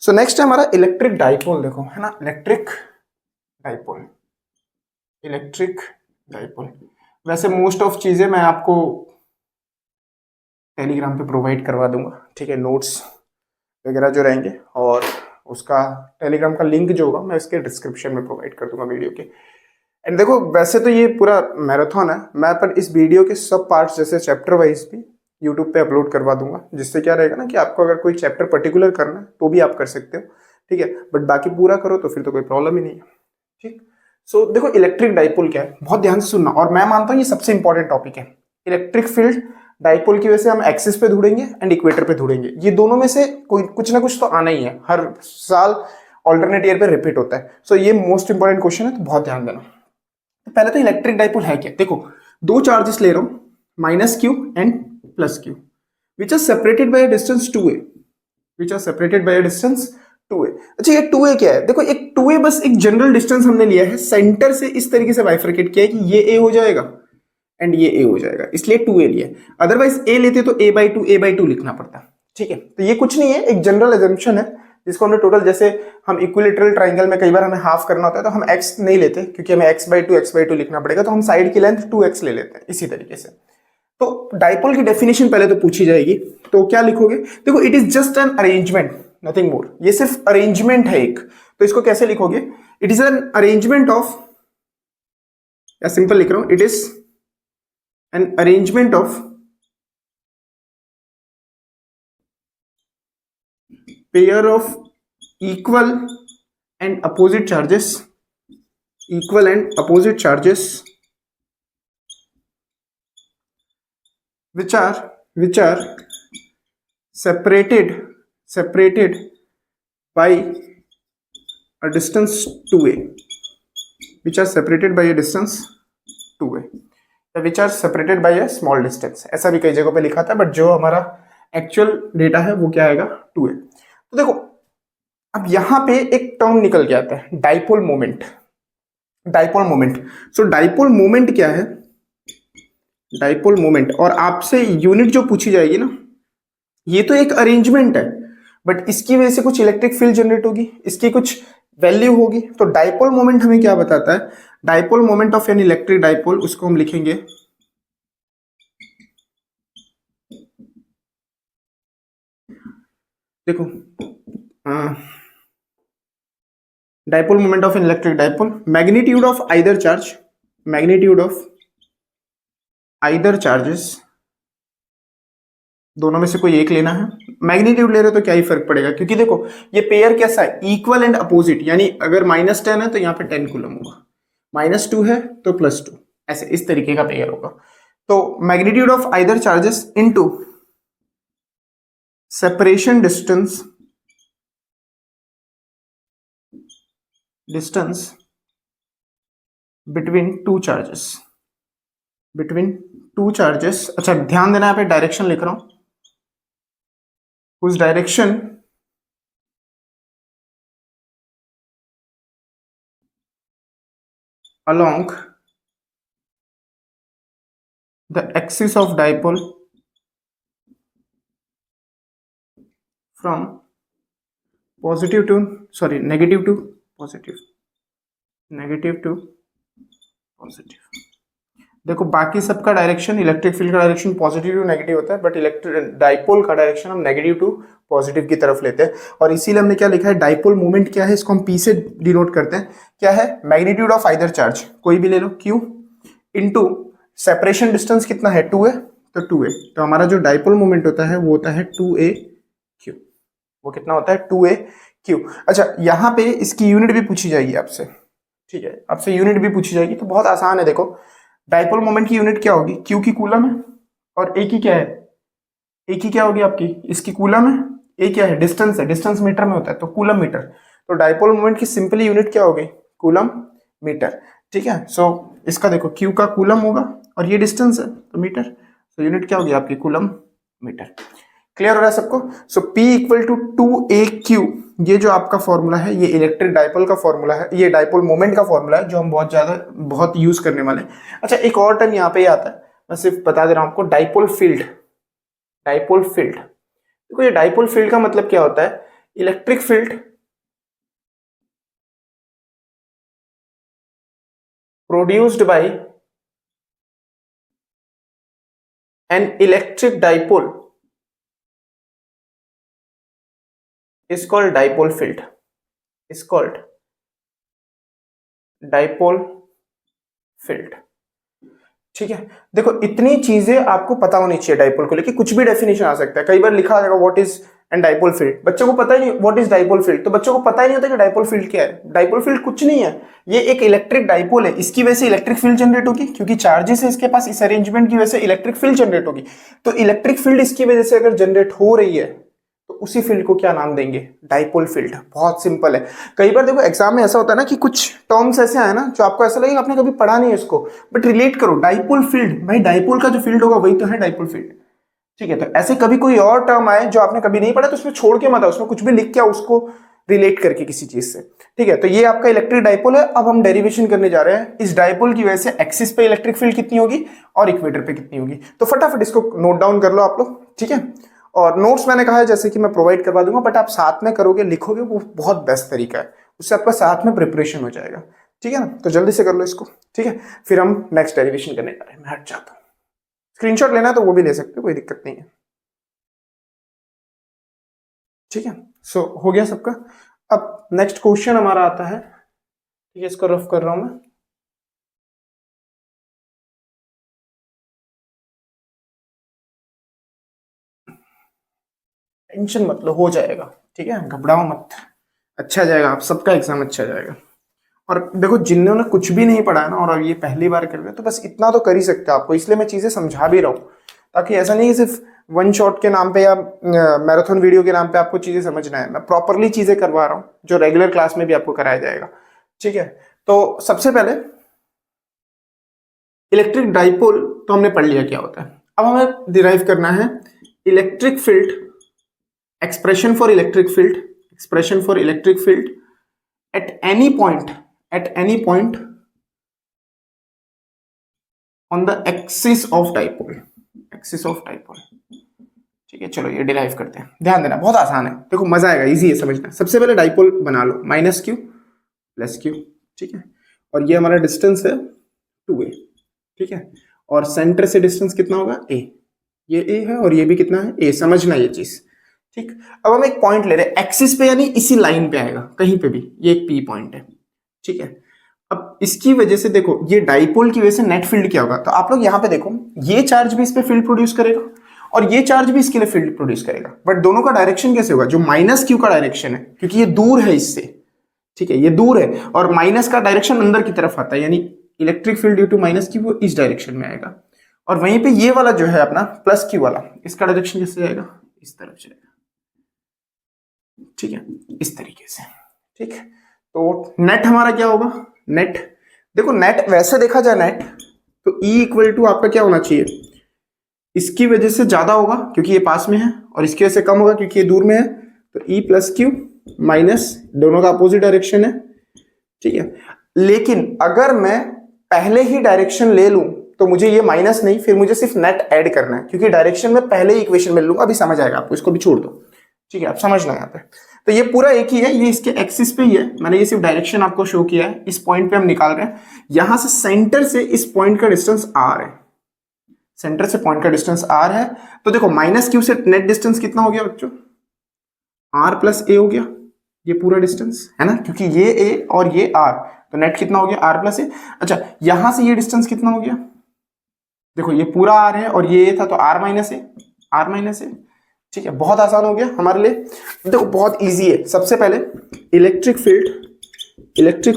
So next है हमारा electric dipole, देखो है ना, इलेक्ट्रिक डाइपोल, इलेक्ट्रिक डाइपोल। वैसे मोस्ट ऑफ चीजें मैं आपको टेलीग्राम पे प्रोवाइड करवा दूंगा, ठीक है, नोट्स वगैरह जो रहेंगे, और उसका टेलीग्राम का लिंक जो होगा मैं इसके डिस्क्रिप्शन में प्रोवाइड कर दूंगा वीडियो के। एंड देखो वैसे तो ये पूरा मैराथन है, मैं पर इस वीडियो के सब पार्ट्स जैसे चैप्टर वाइज भी यूट्यूब पे अपलोड करवा दूंगा, जिससे क्या रहेगा ना कि आपको अगर कोई चैप्टर पर्टिकुलर करना है तो भी आप कर सकते हो, ठीक है, बट बाकी पूरा करो तो फिर तो कोई प्रॉब्लम ही नहीं है, ठीक। सो देखो इलेक्ट्रिक डाइपोल क्या है, बहुत ध्यान से सुनना, और मैं मानता हूँ ये सबसे इंपॉर्टेंट टॉपिक है। इलेक्ट्रिक फील्ड डाइपोल की वजह से हम एक्सिस पे ढूंढेंगे एंड इक्वेटर पे ढूंढेंगे, ये दोनों में से कोई कुछ ना कुछ तो आना ही है, हर साल ऑल्टरनेट ईयर पे रिपीट होता है। सो ये मोस्ट इंपॉर्टेंट क्वेश्चन है, तो बहुत ध्यान देना। तो पहले तो इलेक्ट्रिक डाइपोल है क्या, देखो दो चार्जेस ले रहा हूं, minus q and plus q, which are separated by a distance 2a, which are separated by a distance 2a। अच्छा ये 2a क्या है, देखो एक 2a बस एक जनरल डिस्टेंस हमने लिया है, सेंटर से इस तरीके से बाइफरकेट किया है कि ये a हो जाएगा एंड ये a हो जाएगा, इसलिए 2a लिया है। अदरवाइज a लेते तो a/2 लिखना पड़ता, ठीक है। तो ये कुछ नहीं है, एक जनरल एजम्पशन है जिसको हमने टोटल, जैसे हम इक्विलेटरल ट्राइंगल में कई बार हमें हाफ करना होता है तो हम x नहीं लेते क्योंकि हमें x/2 लिखना पड़ेगा, तो हम साइड की लेंथ 2x ले लेते हैं, इसी तरीके से। तो डाइपोल की डेफिनेशन पहले तो पूछी जाएगी, तो क्या लिखोगे, देखो it is just an arrangement, nothing more, ये सिर्फ अरेंजमेंट है एक, तो इसको कैसे लिखोगे, it is an arrangement of, या सिंपल लिख रहा हूं, it is an arrangement of pair of equal and opposite charges, equal and opposite charges which are separated by a distance 2a, which are separated by a distance 2a, which are separated by a small distance, ऐसा भी कई जगहों पे लिखा था, but जो हमारा actual data है वो क्या आएगा, 2a। तो देखो अब यहां पे एक टर्म निकल के आता है, डाइपोल मोमेंट, डाइपोल मोमेंट। सो डाइपोल मोमेंट क्या है, डाइपोल मोमेंट, और आपसे यूनिट जो पूछी जाएगी ना, ये तो एक अरेंजमेंट है, बट इसकी वजह से कुछ इलेक्ट्रिक फील्ड जनरेट होगी, इसकी कुछ वैल्यू होगी, तो डाइपोल मोमेंट हमें क्या बताता है, dipole moment of an electric dipole, उसको हम लिखेंगे देखो dipole moment of an electric dipole, magnitude of either charge, magnitude of either charges, दोनों में से कोई एक लेना है, मैग्नीट्यूड ले रहे हो तो क्या ही फर्क पड़ेगा, क्योंकि देखो ये पेयर कैसा है, इक्वल एंड अपोजिट, यानी अगर -10 है तो यहाँ पे 10 कूलम होगा, -2 है तो +2, ऐसे इस तरीके का पेयर होगा। तो magnitude of either charges into separation distance between two charges, between two charges. अच्छा ध्यान देना, यहाँ पे डायरेक्शन लिख रहा हूं, उस direction along the axis of dipole from positive to negative to positive, negative to positive. देखो बाकी सबका डायरेक्शन, इलेक्ट्रिक फील्ड का डायरेक्शन पॉजिटिव टू नेगेटिव होता है, बट इलेक्ट्रिक डाइपोल का डायरेक्शन हम नेगेटिव टू पॉजिटिव की तरफ लेते हैं, और इसीलिए हमने क्या लिखा है, डाइपोल मोमेंट क्या है, इसको हम पी से डिनोट करते हैं, क्या है, मैग्नीट्यूड ऑफ आइदर चार्ज, कोई भी ले लो q, इनटू सेपरेशन डिस्टेंस कितना है 2a, तो 2a, तो हमारा जो डाइपोल मोमेंट होता है वो होता है 2a/q, वो कितना होता है 2a/q। अच्छा यहाँ पे इसकी यूनिट भी पूछी जाएगी आपसे, ठीक है, आपसे यूनिट भी पूछी जाएगी, तो बहुत आसान है, देखो डाइपोल मोमेंट की यूनिट क्या होगी, q की कूलम है, और a की क्या है, a की क्या होगी आपकी, इसकी कूलम है, a क्या है, डिस्टेंस है, डिस्टेंस मीटर में होता है तो कूलम मीटर, तो डाइपोल मोमेंट की सिंपली यूनिट क्या होगी, कूलम मीटर, ठीक है। सो इसका देखो q का कूलम होगा और ये डिस्टेंस है तो मीटर, तो यूनिट क्या होगी आपकी, कूलम मीटर। क्लियर हो रहा है सबको। सो P इक्वल टू 2a/q, ये जो आपका फॉर्मूला है ये इलेक्ट्रिक डाइपोल का फॉर्मूला है, ये डाइपोल मोमेंट का फॉर्मूला है जो हम बहुत यूज करने वाले हैं। अच्छा एक और टर्म यहाँ पे आता है, मैं सिर्फ बता दे रहा हूं आपको, डाइपोल फील्ड, डाइपोल फील्ड। देखो ये डाइपोल फील्ड का मतलब क्या होता है electric field produced by an electric dipole is called dipole field, is called dipole field। ठीक है, देखो इतनी चीजें आपको पता होनी चाहिए डाइपोल को लेके, कुछ भी डेफिनेशन आ सकता है, कई बार लिखा आ जाएगा what is an dipole field, बच्चों को पता ही नहीं व्हाट इज डाइपोल फील्ड, तो बच्चों को पता ही नहीं होता कि डाइपोल फील्ड क्या है। डाइपोल फील्ड कुछ नहीं है, ये एक इलेक्ट्रिक डाइपोल है, इसकी वजह से इलेक्ट्रिक फील्ड जनरेट होगी, क्योंकि चार्जेस है इसके पास, इस अरेंजमेंट की वजह से इलेक्ट्रिक फील्ड जनरेट होगी। तो इलेक्ट्रिक फील्ड इसकी वजह से अगर जनरेट हो रही है तो उसी फील्ड को क्या नाम देंगे, डाइपोल फील्ड। बहुत सिंपल है। कई बार देखो एग्जाम में ऐसा होता है ना कि कुछ टर्म्स ऐसे आए ना जो आपको ऐसा लगेगा आपने कभी पढ़ा नहीं है इसको, बट रिलेट करो डाइपोल फील्ड, भाई डाइपोल का जो फील्ड होगा वही तो है डाइपोल फील्ड। ठीक है, तो ऐसे कभी कोई और टर्म आए जो आपने कभी नहीं पढ़ा तो उसमें छोड़ के मत आओ, उसमें कुछ भी लिख के आओ उसको रिलेट करके किसी चीज से। ठीक है, तो ये आपका इलेक्ट्रिक डाइपोल है। अब हम डेरिवेशन करने जा रहे हैं, इस डाइपोल की वजह से एक्सिस पे इलेक्ट्रिक फील्ड कितनी होगी और इक्वेटर पे कितनी होगी। तो फटाफट इसको नोट डाउन कर लो आप लोग। ठीक है, और नोट्स मैंने कहा है जैसे कि मैं प्रोवाइड करवा दूंगा, बट आप साथ में करोगे लिखोगे वो बहुत बेस्ट तरीका है, उससे आपका साथ में प्रिपरेशन हो जाएगा। ठीक है ना, तो जल्दी से कर लो इसको। ठीक है, फिर हम नेक्स्ट डेरिवेशन करने जा रहे हैं। मैं हट जाता हूँ, स्क्रीनशॉट लेना है तो वो भी ले सकते हो, कोई दिक्कत नहीं है। ठीक है, सो हो गया सबका। अब नेक्स्ट क्वेश्चन हमारा आता है। ठीक है, इसको रफ कर रहा हूं मैं। टेंशन मत लो, हो जाएगा। ठीक है, घबराओ मत, अच्छा जाएगा, आप सबका एग्जाम अच्छा जाएगा। और देखो जिन्होंने कुछ भी नहीं पढ़ा है ना और अब ये पहली बार कर रहे हो तो बस इतना तो कर ही सकते हो आपको, इसलिए मैं चीजें समझा भी रहा हूँ, ताकि ऐसा नहीं कि सिर्फ वन शॉट के नाम पे या मैराथन वीडियो के नाम पे आपको चीजें समझना है। मैं प्रॉपरली चीजें करवा रहा हूँ जो रेगुलर क्लास में भी आपको कराया जाएगा। ठीक है, तो सबसे पहले इलेक्ट्रिक डाइपोल तो हमने पढ़ लिया क्या होता है। अब हमें डिराइव करना है electric field, expression for electric field, expression for electric field at any point on the axis of dipole, axis of dipole। ठीक है, चलो ये डिराइव करते हैं। ध्यान देना, बहुत आसान है, देखो मजा आएगा, इजी है समझना। सबसे पहले डाइपोल बना लो, माइनस क्यू प्लस क्यू। ठीक है, और ये हमारा डिस्टेंस है 2a। ठीक है, और सेंटर से डिस्टेंस कितना होगा a, ये a है और ये भी कितना है a, समझना ये चीज। ठीक, अब हम एक पॉइंट ले रहे हैं एक्सिस पे, यानी इसी लाइन पे आएगा कहीं पे भी, ये एक पी पॉइंट है। ठीक है, अब इसकी वजह से देखो ये डाइपोल की वजह से नेट फील्ड क्या होगा, तो आप लोग यहाँ पे देखो ये चार्ज भी इस पे फील्ड प्रोड्यूस करेगा और ये चार्ज भी इसके लिए फील्ड प्रोड्यूस करेगा, बट दोनों का डायरेक्शन कैसे होगा, जो माइनस क्यू का डायरेक्शन है, क्योंकि ये दूर है इससे। ठीक है, ये दूर है और माइनस का डायरेक्शन अंदर की तरफ आता है, यानी electric field due to minus q वो इस डायरेक्शन में आएगा। और वहीं पे ये वाला जो है अपना प्लस क्यू वाला, इसका डायरेक्शन कैसे जाएगा, इस तरफ जाएगा। ठीक है, इस तरीके से। ठीक, तो नेट हमारा क्या होगा, नेट देखो नेट वैसे देखा जाए नेट तो E इक्वल टू आपका क्या होना चाहिए, इसकी वजह से ज्यादा होगा क्योंकि ये पास में है और इसकी वजह से कम होगा क्योंकि ये दूर में है, तो E प्लस क्यू माइनस, दोनों का अपोजिट डायरेक्शन है। ठीक है, लेकिन अगर मैं पहले ही डायरेक्शन ले लूं तो मुझे ये माइनस नहीं, फिर मुझे सिर्फ नेट ऐड करना है, क्योंकि डायरेक्शन में पहले ही इक्वेशन में लूंगा, अभी समझ आएगा आपको, इसको भी छोड़ दो। ठीक है, आप समझना यहाँ पे, तो ये पूरा एक ही है, ये इसके एक्सिस पे ही है, मैंने ये सिर्फ डायरेक्शन आपको शो किया है। इस पॉइंट पे हम निकाल रहे हैं, यहां से सेंटर से इस पॉइंट का डिस्टेंस r है, सेंटर से पॉइंट का डिस्टेंस r है। तो देखो माइनस क्यू से नेट डिस्टेंस कितना हो गया बच्चों, r प्लस a हो गया, ये पूरा डिस्टेंस है ना, क्योंकि ये a और ये r, तो नेट कितना हो गया r प्लस a। अच्छा, यहां से ये डिस्टेंस कितना हो गया, देखो ये पूरा r है और ये a था, तो r माइनस a। ठीक है, बहुत आसान हो गया हमारे लिए। देखो बहुत इजी है। सबसे पहले electric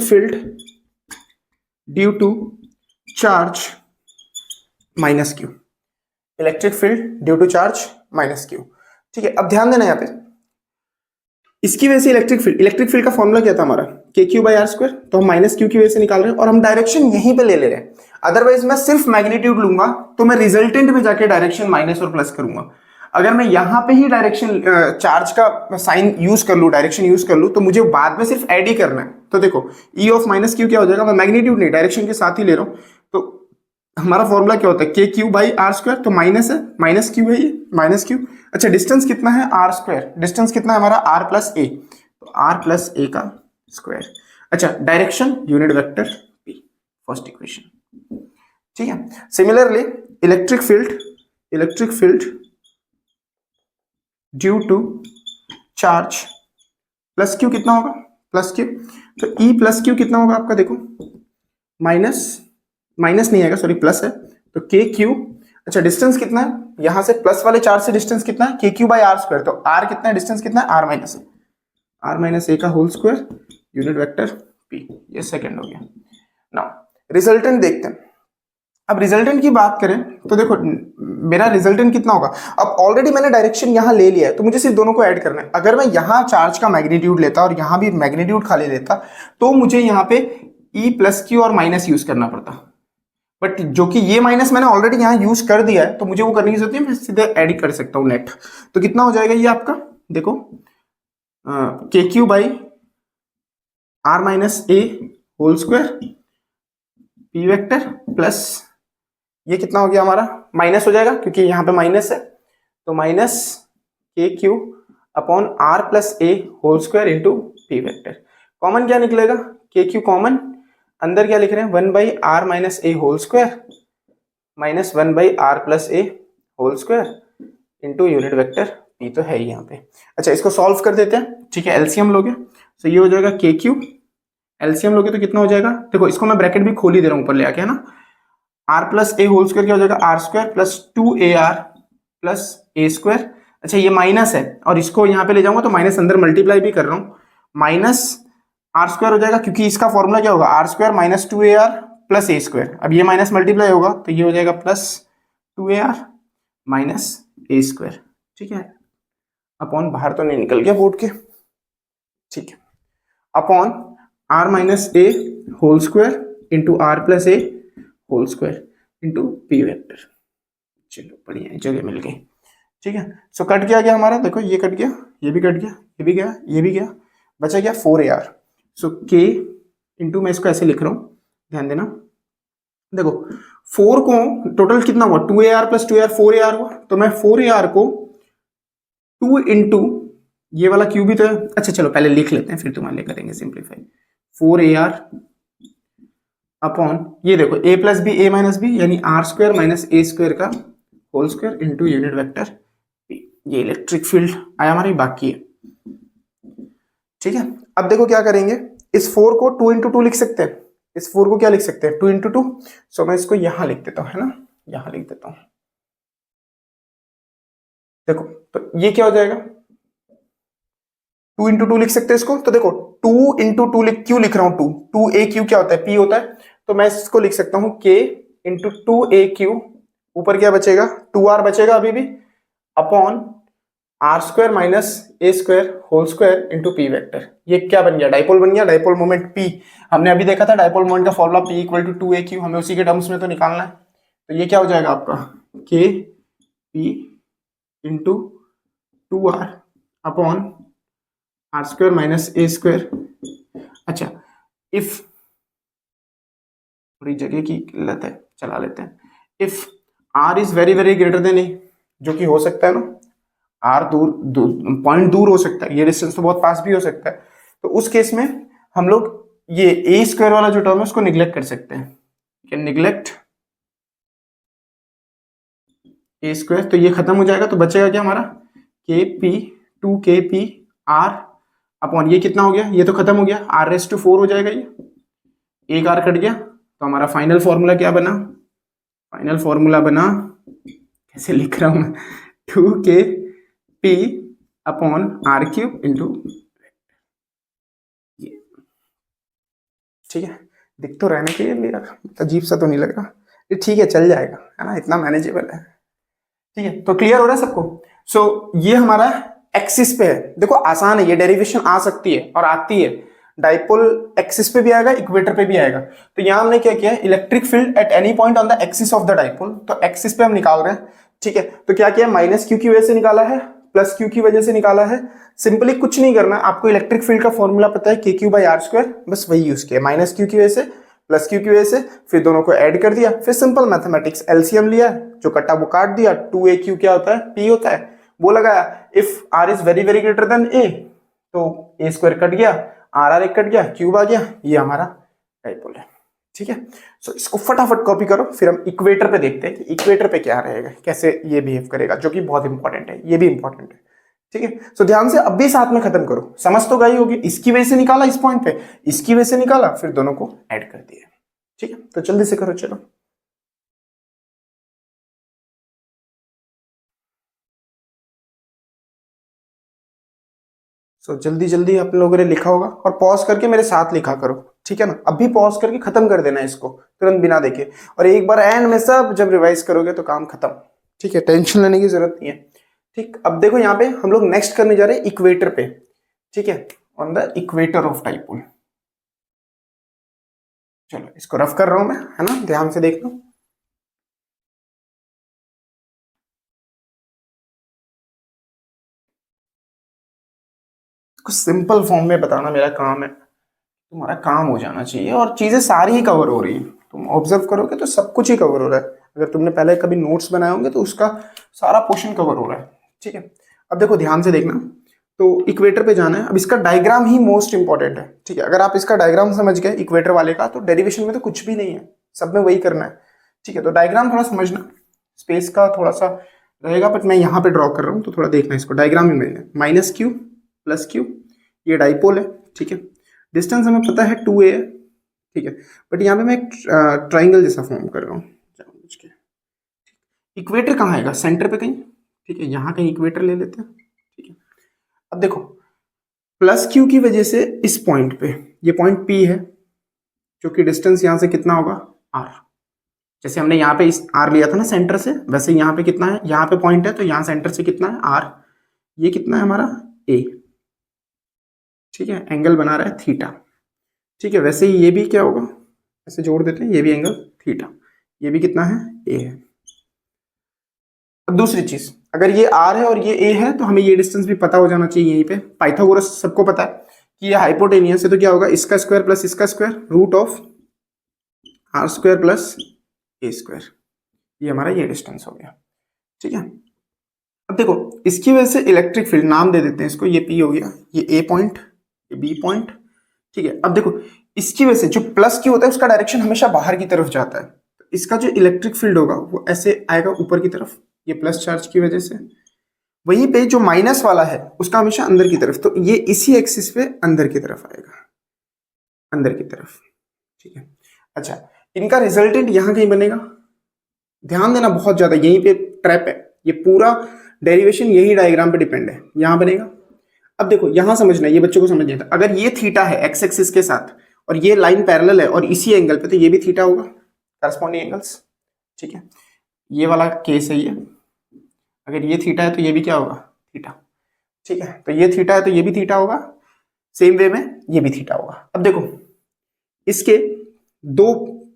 field due to charge minus q, electric field due to charge minus q. ठीक है, अब ध्यान देना यहाँ पे, इसकी वजह से इलेक्ट्रिक फील्ड का फॉर्मूला क्या था हमारा, K Q by are square, तो हम माइनस क्यू की वजह से निकाल रहे हैं और हम डायरेक्शन यहीं पे ले रहे हैं। अदरवाइज मैं सिर्फ मैग्नीट्यूड लूंगा तो मैं रिजल्टेंट में जाके डायरेक्शन माइनस और प्लस करूंगा। अगर मैं यहां पे ही डायरेक्शन चार्ज का साइन यूज कर लूं, डायरेक्शन यूज कर लूं, तो मुझे बाद में सिर्फ ऐड ही करना है। तो देखो ई ऑफ माइनस क्यू क्या हो जाएगा, मैं मैग्नीट्यूड नहीं डायरेक्शन के साथ ही ले रहा हूं, तो हमारा फॉर्मूला क्या होता है, के क्यू बाई आर स्क्वायर, तो माइनस है, माइनस क्यू है ये, माइनस क्यू। अच्छा डिस्टेंस कितना है, आर स्क्वायर, डिस्टेंस कितना है हमारा, आर प्लस ए, तो आर प्लस ए का स्क्वायर। अच्छा direction unit vector p, first equation. ठीक है, similarly electric field due to charge plus q कितना होगा, प्लस क्यू, तो ई प्लस क्यू कितना होगा आपका, देखो माइनस, माइनस नहीं आएगा सॉरी प्लस है, तो के क्यू। अच्छा डिस्टेंस कितना है यहां से, प्लस वाले चार्ज से डिस्टेंस कितना है, के क्यू बाई आर स्क्वायर, तो आर कितना है, डिस्टेंस कितना है, आर माइनस ए का whole square unit vector p, ये सेकंड हो गया। नाउ रिजल्टेंट देखते हैं। अब रिजल्टेंट की बात करें तो देखो मेरा रिजल्टेंट कितना होगा, अब ऑलरेडी मैंने डायरेक्शन यहां ले लिया है, तो मुझे सिर्फ दोनों को ऐड करना है। अगर मैं यहां चार्ज का मैग्नीट्यूड लेता और यहां भी मैग्नीट्यूड खाली लेता, तो मुझे यहां पे ई प्लस क्यू और माइनस यूज करना पड़ता, बट जो कि ये माइनस मैंने ऑलरेडी यहां यूज कर दिया है, तो मुझे वो करने की जरूरत नहीं, मैं सीधे ऐड कर सकता हूं नेट। तो कितना हो जाएगा ये आपका, देखो के Q by r minus a whole square p vector plus ये कितना हो गया हमारा, माइनस हो जाएगा क्योंकि यहां पे माइनस है, तो minus k q upon r plus a whole square into P vector. Common क्या निकलेगा, के क्यू कॉमन, अंदर क्या लिख रहे हैं, 1 by r minus a whole square minus 1 by r plus a whole square into unit vector p, तो है ही यहाँ पे। अच्छा इसको सॉल्व कर देते हैं, ठीक है, एलसीएम लोगे तो ये हो जाएगा के क्यू, एलसीएम लोगे तो कितना हो जाएगा, देखो इसको मैं ब्रैकेट भी खोल ही दे रहा हूं ऊपर ले आके, है ना, r plus a whole square क्या हो जाएगा, r square plus 2ar plus ए स्क्वायर। अच्छा ये माइनस है और इसको यहाँ पे ले जाऊंगा तो माइनस अंदर मल्टीप्लाई भी कर रहा हूँ, माइनस आर स्क्वायर हो जाएगा क्योंकि इसका फॉर्मूला क्या होगा, r square minus 2ar plus ए स्क्वायर। अब ये माइनस मल्टीप्लाई होगा तो ये हो जाएगा प्लस 2ar माइनस ए स्क्वायर, ठीक है, अपॉन बाहर तो नहीं निकल गया बोर्ड के, ठीक है, upon r minus a whole square into r plus a whole square into P vector. चलो बढ़िया जगह मिल गई, ठीक है। सो कट किया गया हमारा, देखो ये कट गया, ये भी कट गया, ये भी गया, ये भी गया, बचा गया 4ar। सो के इंटू, मैं इसको ऐसे लिख रहा हूं, ध्यान देना, देखो 4 को टोटल कितना हुआ, 2ar प्लस 2ar 4ar हुआ, तो मैं 4ar को 2 इंटू ये वाला क्यू भी तो है, अच्छा चलो पहले लिख लेते हैं फिर तुम्हारे लिए करेंगे सिंप्लीफाई, 4ar अपॉन ये देखो a plus B A minus B यानी आर स्क्वायर माइनस ए स्क्वायर का whole square into unit vector p। ये इलेक्ट्रिक फील्ड आया हमारी, बाकी है, ठीक है। अब देखो क्या करेंगे, इस 4 को 2 इंटू 2 लिख सकते हैं, इस 4 को क्या लिख सकते हैं, 2 इंटू 2। सो मैं इसको यहां लिख देता हूं, है ना, यहां लिख देता हूं, देखो तो ये क्या हो जाएगा, 2 इंटू 2 लिख सकते हैं इसको, तो देखो 2 इंटू 2 क्यों लिख रहा हूं, 2 ए क्यू क्या होता है, p होता है, तो मैं इसको लिख सकता हूं k इंटू 2a क्यू, ऊपर क्या बचेगा 2r बचेगा अभी भी, upon are square minus A square whole square into P vector. ये क्या बन गया, डाइपोल बन गया, डाइपोल मोमेंट p, हमने अभी देखा था डाइपोल मोमेंट का formula p equal to 2a q, हमें उसी के टर्म्स में तो निकालना है, तो ये क्या हो जाएगा आपका k p into 2r upon are square minus A square. अच्छा इफ, थोड़ी जगह की किल्लत है, चला लेते हैं, if R is very very greater than A, जो कि हो सकता है ना, आर पॉइंट दूर हो सकता है, ये डिस्टेंस तो बहुत पास भी हो सकता है, तो उस केस में हम लोग ये ए स्क्वायर वाला जो टर्म है उसको निग्लेक्ट कर सकते हैं, कैन निग्लेक्ट ए स्क्वायर, तो ये खत्म हो जाएगा, तो बचेगा क्या हमारा के पी 2kp आर अपॉन ये कितना हो गया, ये तो खत्म हो गया, आर रेस टू 4 हो जाएगा, ये एक आर कट गया, तो हमारा फाइनल फॉर्मूला क्या बना, फाइनल फॉर्मूला बना, कैसे लिख रहा हूं मैं, 2kp upon are cube into, ठीक है, दिख तो रहने के लिए अजीब सा तो नहीं लग रहा, ये ठीक है चल जाएगा, है ना, इतना मैनेजेबल है, ठीक है। तो क्लियर हो रहा है सबको। सो ये हमारा एक्सिस पे है, देखो आसान है, ये डेरिवेशन आ सकती है और आती है, डाइपोल एक्सिस पे भी आएगा, इक्वेटर पे भी आएगा, तो यहां हमने क्या किया, electric field at any point on the axis of the dipole, तो एक्सिस पे हम निकाल रहे हैं, ठीक है। तो क्या किया, माइनस क्यू की वजह से निकाला है, प्लस क्यू की वजह से निकाला है, सिंपली कुछ नहीं करना, आपको इलेक्ट्रिक फील्ड का फॉर्मूला पता है के क्यू बाई आर स्क्वायर, बस वही यूज किया, माइनस क्यू की वजह से प्लस क्यू की वजह से, फिर दोनों को ऐड कर दिया, फिर सिंपल मैथमेटिक्स एलसीएम लिया, जो कटा वो काट दिया, 2a क्यू क्या होता है, p होता है, वो लगाया। If r is very very greater than a, तो a स्क्वायर कट गया, r एक कट गया, क्यूब आ गया, ये हमारा डाइपोल है। ठीक है, सो इसको फटाफट कॉपी करो, फिर हम इक्वेटर पे देखते हैं कि इक्वेटर पे क्या रहेगा, कैसे ये बिहेव करेगा, जो कि बहुत इंपॉर्टेंट है, ये भी इंपॉर्टेंट है। ठीक है, सो ध्यान से अब भी साथ में खत्म करो, समझ तो गई होगी, इसकी वजह से निकाला इस पॉइंट पे, इसकी वजह से निकाला, फिर दोनों को ऐड कर दिया। ठीक है, तो जल्दी से करो, चलो। सो जल्दी जल्दी आप लोगों ने लिखा होगा, और पॉज करके मेरे साथ लिखा करो, ठीक है ना, अभी पॉज करके खत्म कर देना इसको तुरंत बिना देखे, और एक बार एंड में सब जब रिवाइज करोगे तो काम खत्म। ठीक है, टेंशन लेने की जरूरत नहीं है। ठीक, अब देखो यहाँ पे हम लोग नेक्स्ट करने जा रहे हैं इक्वेटर पे। ठीक है, on the equator of dipole. चलो इसको रफ कर रहा हूं मैं, है ना, ध्यान से देख लो। कुछ सिंपल फॉर्म में बताना मेरा काम है, तुम्हारा काम हो जाना चाहिए, और चीजें सारी ही कवर हो रही है, तुम ऑब्जर्व करोगे तो सब कुछ ही कवर हो रहा है। अगर तुमने पहले कभी नोट्स बनाए होंगे तो उसका सारा पोर्शन कवर हो रहा है। ठीक है, अब देखो ध्यान से देखना, तो इक्वेटर पे जाना है। अब इसका डायग्राम ही मोस्ट इंपॉर्टेंट है। ठीक है, अगर आप इसका डायग्राम समझ गए इक्वेटर वाले का, तो डेरिवेशन में तो कुछ भी नहीं है, सब में वही करना है। ठीक है, तो डायग्राम थोड़ा समझना, स्पेस का थोड़ा सा रहेगा, बट मैं यहाँ पे ड्रॉ कर रहा हूँ, तो थोड़ा देखना इसको, डायग्राम ही मिलना है। माइनस क्यू प्लस क्यू, ये डाइपोल है। ठीक है, डिस्टेंस हमें पता है 2a है। ठीक है, बट यहाँ पे मैं एक ट्राइंगल जैसा फॉर्म कर रहा हूँ। इक्वेटर कहाँ आएगा, सेंटर पे कहीं। ठीक है, यहाँ कहीं इक्वेटर ले लेते हैं। ठीक है, अब देखो प्लस क्यू की वजह से इस पॉइंट पे, ये पॉइंट P है, जो कि डिस्टेंस यहाँ से कितना होगा, r। जैसे हमने यहाँ पे इस r लिया था ना सेंटर से, वैसे यहाँ पे कितना है, यहाँ पे पॉइंट है, तो यहाँ सेंटर से कितना है r, ये कितना है हमारा a। ठीक है, एंगल बना रहा है थीटा। ठीक है, वैसे ही ये भी क्या होगा, ऐसे जोड़ देते हैं, ये भी एंगल थीटा, ये भी कितना है, a है। अब दूसरी चीज, अगर ये r है और ये a है, तो हमें ये डिस्टेंस भी पता हो जाना चाहिए। यहीं पे पाइथागोरस सबको पता है कि ये हाइपोटेनियस है, तो क्या होगा, इसका स्क्वायर प्लस इसका square, root of r square plus a square, ये हमारा ये डिस्टेंस हो गया। ठीक है, अब देखो इसकी वजह से इलेक्ट्रिक फील्ड, नाम दे देते हैं इसको, ये P हो गया, ये A पॉइंट, ये B पॉइंट। ठीक है, अब देखो इसकी वजह से जो प्लस क्यू होता है उसका डायरेक्शन हमेशा बाहर की तरफ जाता है, तो इसका जो इलेक्ट्रिक फील्ड होगा वो ऐसे आएगा ऊपर की तरफ, ये प्लस चार्ज की वजह से। वहीं पे जो माइनस वाला है उसका हमेशा अंदर की तरफ, तो ये इसी एक्सिस पे अंदर की तरफ आएगा, अंदर की तरफ। ठीक है, अच्छा इनका रिजल्टेंट यहाँ कहीं बनेगा, ध्यान देना बहुत ज्यादा, यहीं पे ट्रैप है, ये पूरा डेरिवेशन यही डायग्राम पे डिपेंड है, यहां बनेगा। अब देखो यहां समझना, ये बच्चों को समझना था, अगर ये थीटा है एक्स एक्सिस के साथ, और ये लाइन पैरेलल है और इसी एंगल पे, तो ये भी थीटा होगा, करस्पॉन्डिंग एंगल्स। ठीक है, ये वाला केस है ये, अगर ये थीटा है तो ये भी क्या होगा, थीटा। ठीक है, तो ये थीटा है तो ये भी थीटा होगा, सेम वे में ये भी थीटा होगा। अब देखो इसके दो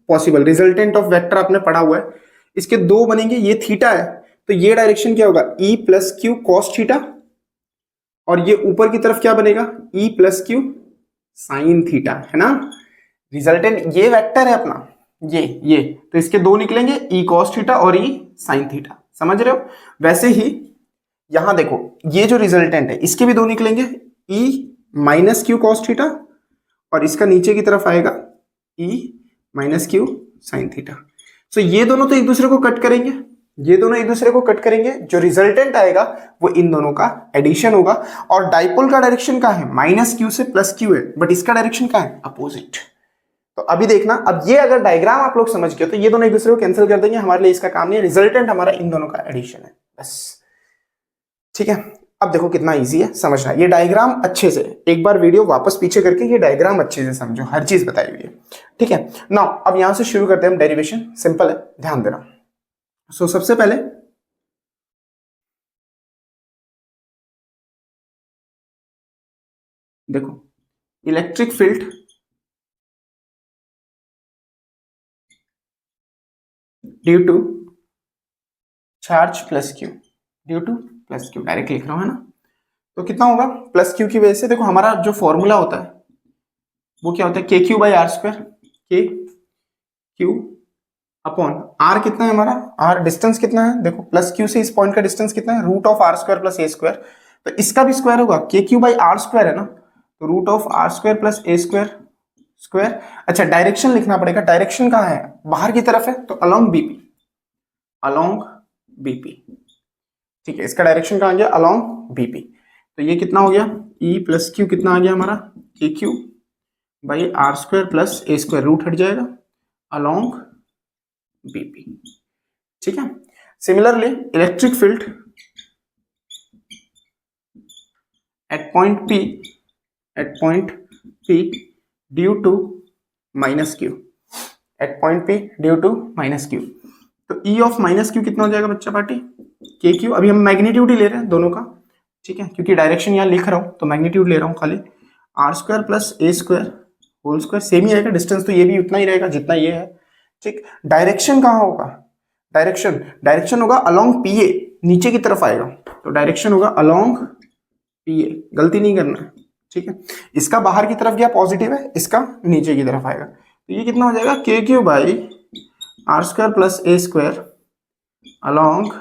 पॉसिबल रिजल्टेंट ऑफ वेक्टर आपने पढ़ा हुआ है, इसके दो बनेंगे, ये थीटा है तो ये डायरेक्शन क्या होगा, E plus Q cos theta, और ये ऊपर की तरफ क्या बनेगा, E plus Q sine theta, है ना। रिजल्टेंट ये वेक्टर है अपना, ये तो इसके दो निकलेंगे, E कॉस थीटा और E साइन थीटा, समझ रहे हो। वैसे ही यहां देखो ये जो रिजल्टेंट है इसके भी दो निकलेंगे, E minus Q cos theta, और इसका नीचे की तरफ आएगा E minus Q sine theta. So ये दोनों तो एक दूसरे को कट करेंगे, ये दोनों एक दूसरे को कट करेंगे, जो रिजल्टेंट आएगा वो इन दोनों का एडिशन होगा। और डाइपोल का डायरेक्शन क्या है, माइनस क्यू से प्लस क्यू है, बट इसका डायरेक्शन क्या है, अपोजिट। तो अभी देखना, अब ये अगर डायग्राम आप लोग समझ गए तो ये दोनों एक दूसरे को कैंसिल कर देंगे, हमारे लिए इसका काम नहीं है, रिजल्टेंट हमारा इन दोनों का एडिशन है बस। ठीक है, अब देखो कितना इजी है समझना, ये डायग्राम अच्छे से एक बार वीडियो वापस पीछे करके ये डायग्राम अच्छे से समझो, हर चीज बताई हुई है। ठीक है, नाउ अब यहां से शुरू करते हैं हम डेरिवेशन, सिंपल है, ध्यान देना। सो सबसे पहले देखो electric field due to charge plus q, due to plus q, direct लिख रहा हूं, है ना। तो कितना होगा, प्लस क्यू की वजह से, देखो हमारा जो फॉर्मूला होता है वो क्या होता है, के क्यू बाई आर स्क्वायर, के क्यू अपॉन आर कितना है हमारा, आर डिस्टेंस कितना है, देखो प्लस क्यू से इस पॉइंट का डिस्टेंस कितना है, root of R square plus A square, तो इसका भी स्क्वायर होगा, के क्यू बाई आर स्क्वायर है ना, तो root of R square plus A square square. अच्छा डायरेक्शन लिखना पड़ेगा, डायरेक्शन कहाँ है, बाहर की तरफ है, तो अलोंग बीपी, अलोंग बीपी, ठीक है, इसका डायरेक्शन कहाँ गया, अलोंग बीपी। तो ये कितना हो गया, ई प्लस क्यू कितना आ गया हमारा, K Q by are square plus A square, root हट जाएगा, अलोंग बीपी, ठीक है। Similarly electric field at point P due to minus Q, at point P due to minus Q, तो E ऑफ माइनस क्यू कितना हो जाएगा बच्चा party, के क्यू, अभी हम मैग्नीट्यूड ही ले रहे हैं दोनों का, ठीक है, क्योंकि डायरेक्शन यहाँ लिख रहा हूँ तो मैग्नीट्यूड ले रहा हूँ खाली, आर स्क्वायर प्लस ए स्क्वायर होल स्क्वायर, सेम ही आएगा, डिस्टेंस तो ये भी उतना ही रहेगा जितना ये है, ठीक। डायरेक्शन कहाँ होगा, डायरेक्शन होगा अलोंग पी ए, नीचे की तरफ आएगा, तो डायरेक्शन होगा अलोंग पी ए, गलती नहीं करना है, ठीक है। इसका बाहर की तरफ गया पॉजिटिव है, इसका नीचे की तरफ आएगा, तो ये कितना हो जाएगा, K Q by are square plus A square along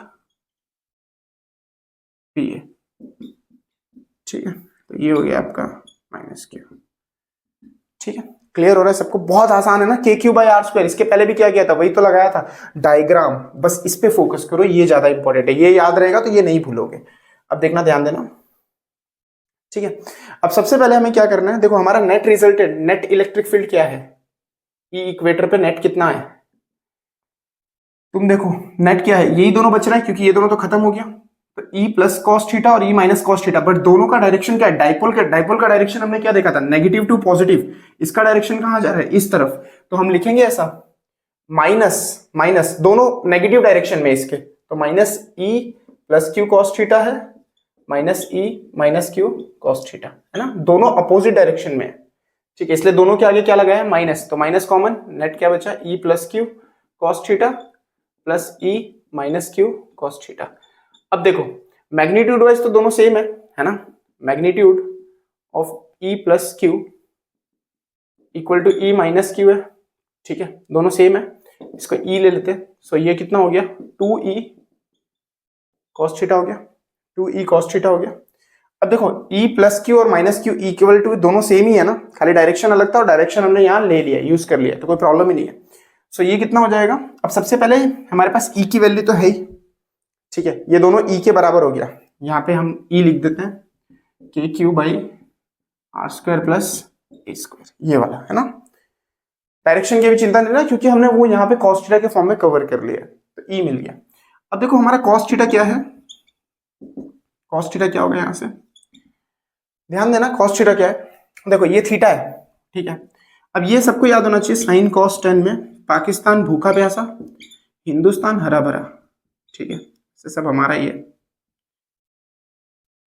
P A, ठीक है, तो ये हो गया आपका माइनस क्यू, ठीक है। क्लियर हो रहा है सबको, बहुत आसान है ना, के क्यू बाई आर स्क्वायर, इसके पहले भी क्या किया था, वही तो लगाया था डायग्राम, बस इस पे फोकस करो, ये ज्यादा इंपॉर्टेंट है, ये याद रहेगा तो ये नहीं भूलोगे। अब देखना, ध्यान देना, ठीक है। अब सबसे पहले हमें क्या करना है, देखो हमारा net resultant, net electric field क्या है, ई इक्वेटर पे नेट कितना है, तुम देखो नेट क्या है, यही दोनों बच रहा है क्योंकि ये दोनों तो खत्म हो गया, तो ई प्लस कॉस थीटा और E minus cos theta, but दोनों का डायरेक्शन क्या है, डाइपोल का डायरेक्शन हमने क्या देखा था, नेगेटिव टू पॉजिटिव, इसका डायरेक्शन कहां जा रहा है, इस तरफ, तो हम लिखेंगे ऐसा माइनस माइनस, दोनों नेगेटिव डायरेक्शन में इसके, तो माइनस ई प्लस क्यू कॉस थीटा है, माइनस ई माइनस क्यू कॉस थीटा, है ना, दोनों अपोजिट डायरेक्शन में है, ठीक है, इसलिए दोनों के आगे क्या लगा है, माइनस, तो माइनस कॉमन, नेट क्या बचा, E plus Q cos theta plus E minus Q cos theta. अब देखो मैग्नीट्यूड वाइज तो दोनों सेम है ना, magnitude of E plus Q equal to E minus Q है, ठीक है, दोनों सेम है, इसको ई ले लेते हैं, सो ये कितना हो गया, 2e cos थीटा हो गया, 2e cos थीटा हो गया। अब देखो e प्लस क्यू और माइनस क्यू इक्वल टू, दोनों सेम ही है ना, खाली डायरेक्शन अलग था और डायरेक्शन हमने यहाँ ले लिया, यूज कर लिया, तो कोई प्रॉब्लम ही नहीं है। सो ये कितना हो जाएगा, अब सबसे पहले हमारे पास e की वैल्यू तो है ही, ठीक है, ये दोनों e के बराबर हो गया, यहाँ पे हम e लिख देते हैं, K Q by are square plus A square, ये वाला है ना, डायरेक्शन की भी चिंता नहीं ना, क्योंकि हमने वो यहाँ पे cos थीटा के फॉर्म में कवर कर लिया, तो e मिल गया। अब देखो हमारा cos थीटा क्या है, cos थीटा क्या होगा, यहाँ से ध्यान देना, cos थीटा क्या है, देखो ये थीटा है, ठीक है। अब ये सबको याद होना चाहिए, साइन cos tan में पाकिस्तान भूखा प्यासा, हिंदुस्तान हरा भरा, ठीक है, ये सब हमारा ही है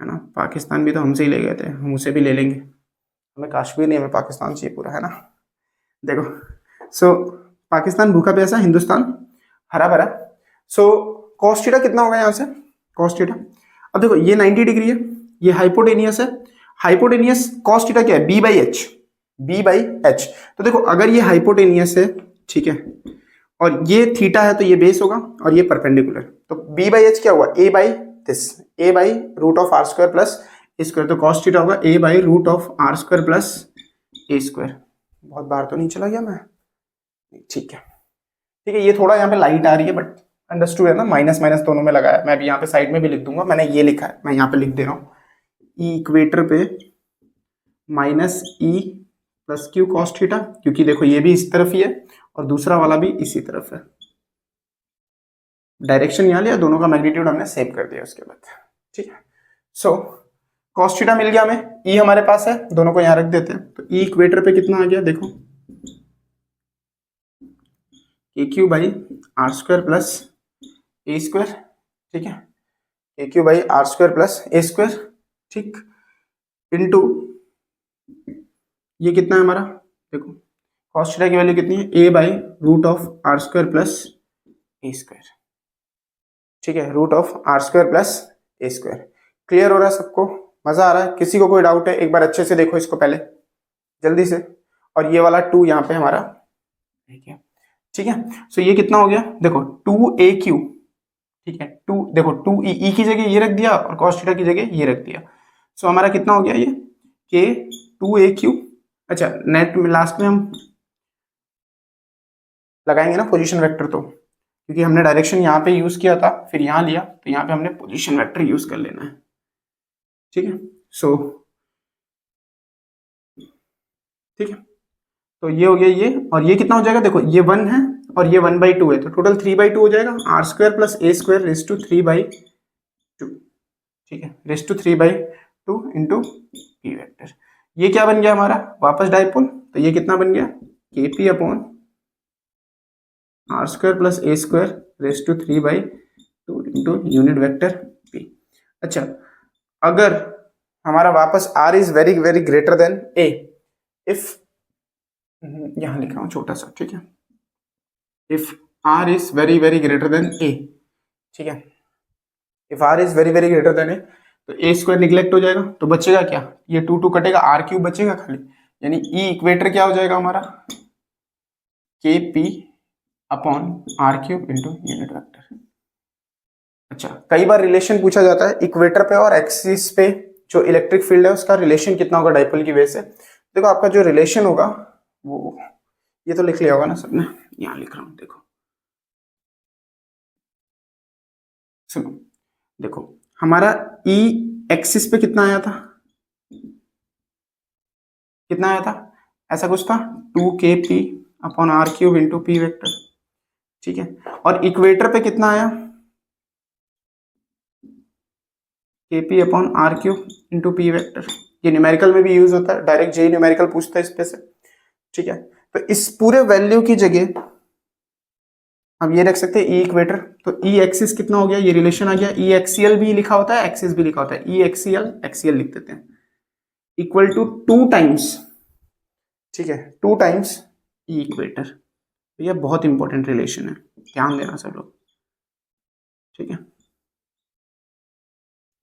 ना, पाकिस्तान भी तो हमसे ही ले गए थे, हम उसे भी ले लेंगे, हमें कश्मीर नहीं, हमें पाकिस्तान चाहिए पूरा, है ना। देखो सो पाकिस्तान भूखा प्यासा, हिंदुस्तान हरा भरा, सो cos थीटा कितना होगा यहाँ से, cos थीटा, अब देखो ये 90 डिग्री है, ये हाइपोटेनियस है, हाइपोटेनियस cos थीटा क्या है, b बाई एच, तो देखो अगर ये हाइपोटेनियस है, ठीक है, और ये थीटा है तो ये बेस होगा और ये परपेंडिकुलर, तो b बाई एच क्या हुआ, a by root of R square plus A square, तो cos थीटा होगा a by root of R square plus A square. बहुत बाहर तो नहीं चला गया मैं, ठीक है, ये थोड़ा यहाँ पे लाइट आ रही है बट अंडरस्टूड है ना, माइनस माइनस दोनों में लगाया, मैं अभी यहाँ पे साइड में भी लिख दूंगा, मैंने ये लिखा है, मैं यहाँ पे लिख दे रहा हूँ, ई इक्वेटर पे माइनस ई प्लस क्यू कॉस थीटा, क्योंकि देखो ये भी इस तरफ ही है और दूसरा वाला भी इसी तरफ है, डायरेक्शन यहाँ लिया, दोनों का मैग्नीट्यूड हमने सेव कर दिया उसके बाद, ठीक है। सो कॉस थीटा मिल गया हमें, ई हमारे पास है, दोनों को यहाँ रख देते हैं, तो ई इक्वेटर पे कितना आ गया, देखो के Q by are square plus A square, ठीक है, के Q by are square plus A square, ठीक, इनटू ये कितना है हमारा, देखो cos थीटा की वैल्यू कितनी है, a by root of R square plus A square, ठीक है, root of R square plus A square. Clear हो रहा है सबको, मजा आ रहा है, किसी को कोई डाउट है एक बार अच्छे से देखो इसको पहले जल्दी से, और ये वाला 2 यहाँ पे हमारा, ठीक है, ठीक है। सो ये कितना हो गया, देखो 2AQ, ठीक है, देखो 2E की जगह ये रख दिया और cos थीटा की जगह ये रख दिया। सो हमारा कितना हो गया ये K 2AQ। अच्छा, नेट में लास्ट में हम लगाएंगे ना पोजीशन वेक्टर, तो क्योंकि हमने डायरेक्शन यहाँ पे यूज किया था फिर यहाँ लिया, तो यहाँ पे हमने पोजीशन वेक्टर यूज कर लेना है। ठीक है। सो ठीक है, तो ये हो गया ये, और ये कितना हो जाएगा, देखो ये 1 है और ये 1/2 है, तो टोटल 3/2 हो जाएगा। R² + A² raise to 3/2। ठीक है, raise to 3/2 into P vector. ये क्या बन गया हमारा वापस डाइपोल, तो ये कितना बन गया KP upon R² + A² raise to 3/2 into unit vector P। अच्छा, अगर हमारा वापस R is very very greater than A, if यहां लिख रहा हूं छोटा सा, ठीक है, if R is very very greater than A, ठीक है, if R is very very greater than A, तो A² निगलेक्ट हो जाएगा, तो बचेगा क्या, ये 2 कटेगा, R³ बचेगा खाली, यानी E इक्वेटर क्या हो जाएगा हमारा KP upon R³ into unit vector. अच्छा, कई बार रिलेशन पूछा जाता है इक्वेटर पे और एक्सिस पे जो इलेक्ट्रिक फील्ड है उसका रिलेशन कितना होगा डाइपोल की वजह से। देखो आपका जो रिलेशन होगा वो, ये तो लिख लिया होगा ना सबने, यहाँ लिख रहा हूँ, देखो सुनो, देखो हमारा ई एक्सिस पे कितना आया था, कितना आया था, ऐसा कुछ था 2KP upon R³ into P vector. ठीक है, और इक्वेटर पे कितना आया KP upon R³ into P vector. ये न्यूमेरिकल में भी यूज होता है, डायरेक्ट जेई न्यूमेरिकल पूछता है इस पे से। ठीक है, तो इस पूरे वैल्यू की जगह हम ये रख सकते हैं ई इक्वेटर, तो ई एक्सिस कितना हो गया, ये रिलेशन आ गया, ई एक्सियल भी लिखा होता है एक्सिस भी लिखा होता है, ई एक्सियल एक्सियल लिख देते हैं, इक्वल टू 2 टाइम्स, ठीक है, 2 टाइम्स ई इक्वेटर। तो ये बहुत इंपॉर्टेंट रिलेशन है, ध्यान देना सब लोग। ठीक है,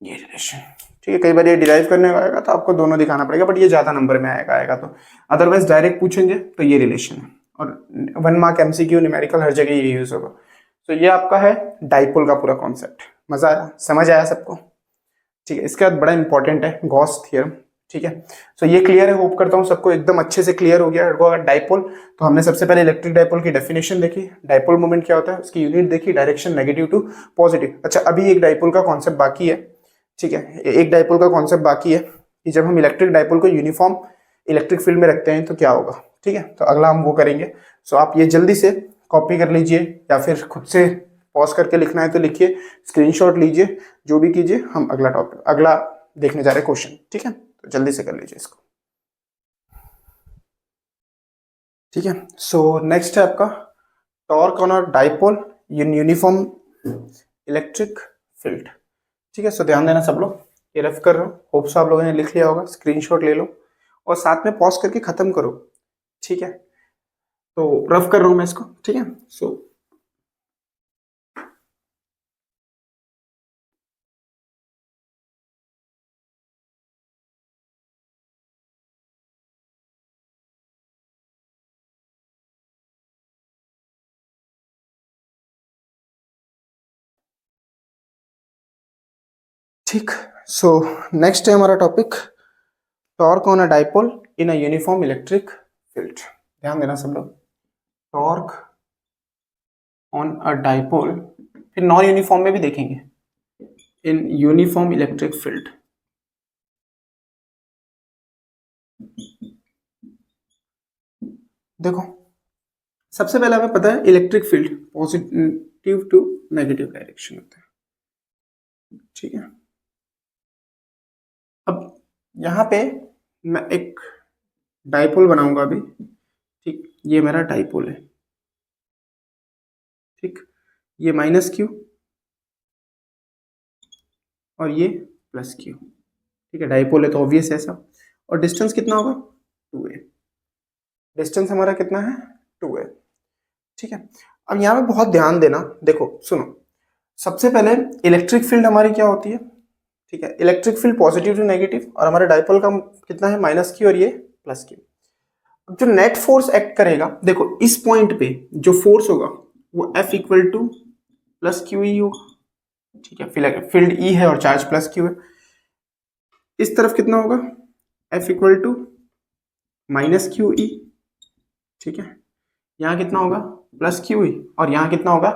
ये रिलेशन, ठीक है, कई बार ये डिराइव करने का आएगा तो आपको दोनों दिखाना पड़ेगा, बट ये ज्यादा नंबर में आएगा तो, अदरवाइज डायरेक्ट पूछेंगे तो ये रिलेशन है, और 1 मार्क MCQ न्यूमेरिकल हर जगह ये यूज होगा। तो ये आपका है डाइपोल का पूरा कॉन्सेप्ट, मजा आया, समझ आया सबको। ठीक है, इसके बाद बड़ा इंपॉर्टेंट है गॉस थ्योरम। ठीक है, सो ये क्लियर है, होप करता हूँ सबको एकदम अच्छे से क्लियर हो गया। अगर डाइपोल, तो हमने सबसे पहले इलेक्ट्रिक डाइपोल की डेफिनेशन देखी, डाइपोल मोमेंट क्या होता है, उसकी यूनिट देखी, डायरेक्शन नेगेटिव टू पॉजिटिव। अच्छा, अभी एक डाइपोल का कॉन्सेप्ट बाकी है। ठीक है, एक डाइपोल का कॉन्सेप्ट बाकी है कि जब हम इलेक्ट्रिक डाइपोल को यूनिफॉर्म इलेक्ट्रिक फील्ड में रखते हैं तो क्या होगा। ठीक है, तो अगला हम वो करेंगे। सो आप ये जल्दी से कॉपी कर लीजिए, या फिर खुद से पॉज करके लिखना है तो लिखिए, स्क्रीनशॉट लीजिए, जो भी कीजिए, हम अगला टॉपिक अगला देखने जा रहे हैं क्वेश्चन। ठीक है, तो जल्दी से कर लीजिए इसको। ठीक है, सो नेक्स्ट है आपका torque on a dipole in uniform electric field. ठीक है, सो ध्यान देना सब लोग, ये रफ कर रहा हूँ, होप सो आप लोगों ने लिख लिया होगा, स्क्रीनशॉट ले लो और साथ में पॉज करके खत्म करो। ठीक है, तो रफ कर रहा हूँ मैं इसको। ठीक है, सो ठीक, सो नेक्स्ट है हमारा topic torque on a dipole in a uniform electric field. ध्यान देना सब लोग, टॉर्क ऑन अ डाइपोल, फिर नॉन यूनिफॉर्म में भी देखेंगे, इन यूनिफॉर्म इलेक्ट्रिक फील्ड। देखो सबसे पहले हमें पता है electric field positive to negative direction होता है। ठीक है, अब यहां पे मैं एक डाइपोल बनाऊंगा अभी। ठीक, ये मेरा डाइपोल है। ठीक, ये -Q और ये +Q। ठीक है, डाइपोल है तो ऑब्वियस है ऐसा, और डिस्टेंस कितना होगा 2a, डिस्टेंस हमारा कितना है 2a। ठीक है, अब यहाँ पे बहुत ध्यान देना, देखो सुनो, सबसे पहले इलेक्ट्रिक फील्ड हमारी क्या होती है। ठीक है, electric field positive to negative, और हमारे डाइपोल का कितना है -Q और ये +Q। जो नेट फोर्स एक्ट करेगा, देखो इस पॉइंट पे जो फोर्स होगा वो F equal to plus Q E होगा, ठीक है, फील्ड ई है और चार्ज प्लस क्यू है। इस तरफ कितना होगा, F equal to minus Q E, ठीक है, यहाँ कितना होगा प्लस क्यू ई, और यहाँ कितना होगा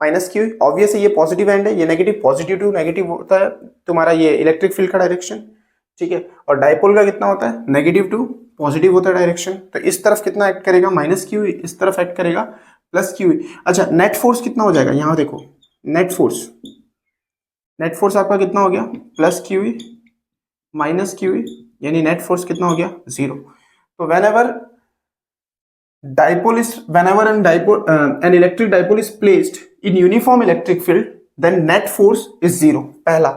माइनस क्यू ई। ऑब्वियस है ये पॉजिटिव एंड है, ये नेगेटिव, पॉजिटिव टू नेगेटिव होता है तुम्हारा ये इलेक्ट्रिक फील्ड का डायरेक्शन, ठीक है, और डायपोल का कितना होता है नेगेटिव टू पॉजिटिव होता है डायरेक्शन। तो इस तरफ कितना एक्ट करेगा माइनस क्यू ई, इस तरफ एक्ट करेगा प्लस क्यू ई। अच्छा नेट फोर्स कितना हो जाएगा, यहाँ देखो नेट फोर्स आपका कितना हो गया plus Q E minus Q ई, यानी नेट फोर्स कितना हो गया 0। तो whenever an electric dipole is placed in uniform electric field, then net force is 0, पहला,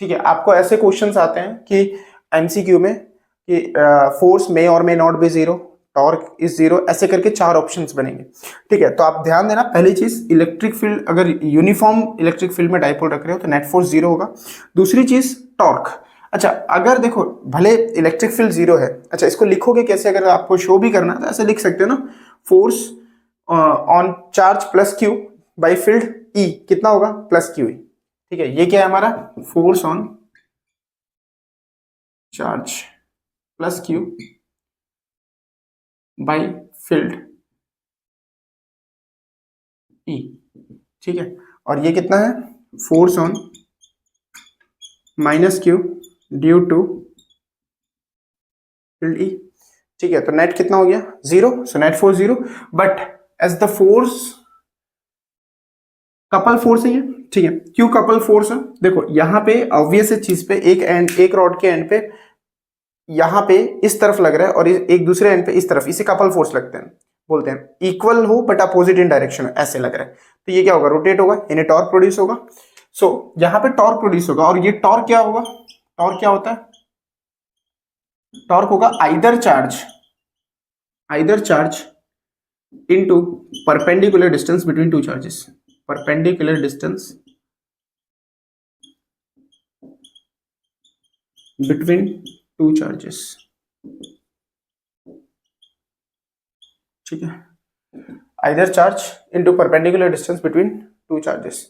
ठीक है। आपको ऐसे क्वेश्चंस आते हैं कि एमसीक्यू में कि फोर्स मे और may not be 0, torque is 0, ऐसे करके 4 ऑप्शंस बनेंगे, ठीक है। तो आप ध्यान देना, पहली चीज इलेक्ट्रिक फील्ड, अगर यूनिफॉर्म इलेक्ट्रिक फील्ड में डाइपोल रख रहे हो तो नेट फोर्स 0 होगा। दूसरी चीज टॉर्क, अच्छा अगर देखो भले इलेक्ट्रिक फील्ड 0 है, अच्छा इसको लिखोगे कैसे, अगर आपको शो भी करना है तो ऐसे लिख सकते हो ना, force on charge plus Q by field ई कितना होगा प्लस क्यू ई, ठीक है। ये क्या है हमारा force on charge plus Q by field E, ठीक है, और ये कितना है force on minus Q due to field E, ठीक है। तो नेट कितना हो गया 0, so net force 0, but as the force couple force है ये, ठीक है। क्यों कपल फोर्स है, देखो यहाँ पे ऑब्वियस चीज पे एक रॉड के एंड पे यहाँ पे इस तरफ लग रहा है और एक दूसरे एंड पे इस तरफ, इसे कपल फोर्स लगते हैं, बोलते हैं इक्वल हो बट अपोजिट इन डायरेक्शन ऐसे लग रहा है। तो ये क्या होगा रोटेट होगा, यानी टॉर्क प्रोड्यूस होगा। सो यहाँ पे टॉर्क प्रोड्यूस होगा, और ये टॉर्क क्या होगा, टॉर्क क्या होता है, टॉर्क होगा either charge into perpendicular distance between two charges, perpendicular distance between two charges, ठीक है, either charge into perpendicular distance between two charges.